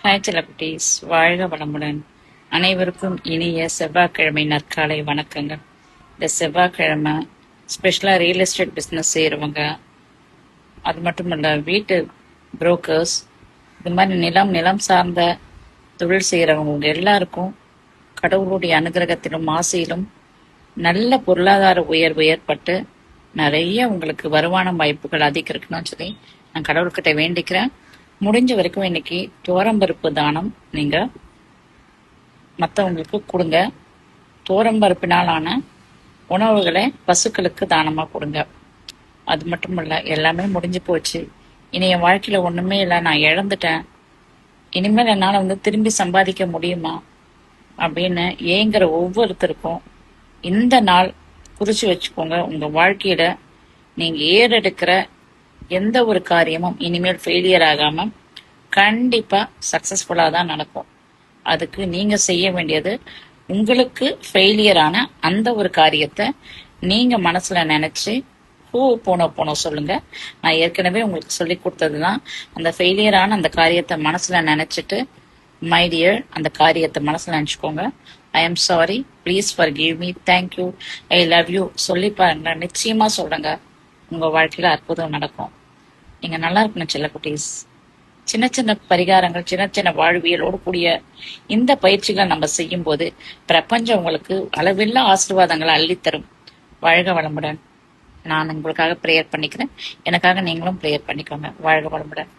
Hi செல்லக்குட்டீஸ், வாழ்க வளமுடன். அனைவருக்கும் இனிய செவ்வாய்க்கிழமை நற்காலை வணக்கங்கள். இந்த செவ்வாய்க்கிழமை ஸ்பெஷலாக ரியல் எஸ்டேட் பிஸ்னஸ் செய்கிறவங்க, அது மட்டும் இல்லை வீட்டு புரோக்கர்ஸ், இது மாதிரி நிலம் சார்ந்த தொழில் செய்கிறவங்க எல்லாருக்கும் கடவுளுடைய அனுகிரகத்திலும் ஆசையிலும் நல்ல பொருளாதார உயர்வு ஏற்பட்டு நிறைய உங்களுக்கு வருமான வாய்ப்புகள் அதிகம் இருக்கணும்னு சொல்லி நான் கடவுள்கிட்ட வேண்டிக்கிறேன். முடிஞ்ச வரைக்கும் இன்னைக்கு துவரம்பருப்பு தானம் நீங்க மற்றவங்களுக்கு கொடுங்க. துவரம்பருப்பினாலான உணவுகளை பசுக்களுக்கு தானமா கொடுங்க. அது மட்டும் இல்ல, எல்லாமே முடிஞ்சு போச்சு, இனி என் வாழ்க்கையில ஒண்ணுமே இல்லை, நான் இழந்துட்டேன், இனிமேல் என்னால திரும்பி சம்பாதிக்க முடியுமா அப்படின்னு ஏங்குற ஒவ்வொருத்தருக்கும் இந்த நாள் குறிச்சு வச்சுக்கோங்க. உங்க வாழ்க்கையில நீங்க ஏறெடுக்கிற எந்த ஒரு காரியமும் இனிமேல் ஃபெயிலியர் ஆகாம கண்டிப்பா சக்சஸ்ஃபுல்லா தான் நடக்கும். அதுக்கு நீங்க செய்ய வேண்டியது, உங்களுக்கு ஃபெயிலியரான அந்த ஒரு காரியத்தை நீங்க மனசுல நினைச்சு போனோம் சொல்லுங்க. நான் ஏற்கனவே உங்களுக்கு சொல்லி கொடுத்ததுதான். அந்த ஃபெயிலியரான அந்த காரியத்தை மனசுல நினைச்சிட்டு, மை டியர், அந்த காரியத்தை மனசுல நினைச்சுக்கோங்க. I am sorry, please forgive me, thank you, I love you சொல்லி பாருங்க. நிச்சயமா சொல்லுங்க, உங்க வாழ்க்கையில அற்புதம் நடக்கும். நீங்க நல்லா இருக்கணும் செல்லக்குட்டீஸ். சின்ன சின்ன பரிகாரங்கள், சின்ன சின்ன வாழ்வியலோடு கூடிய இந்த பயிற்சிகளை நம்ம செய்யும் போது பிரபஞ்சம் உங்களுக்கு அளவில்லா ஆசீர்வாதங்களை அள்ளித்தரும். வாழ்க வளமுடன். நான் உங்களுக்காக ப்ரேயர் பண்ணிக்கிறேன். எனக்காக நீங்களும் ப்ரேயர் பண்ணிக்கோங்க. வாழ்க வளமுடன்.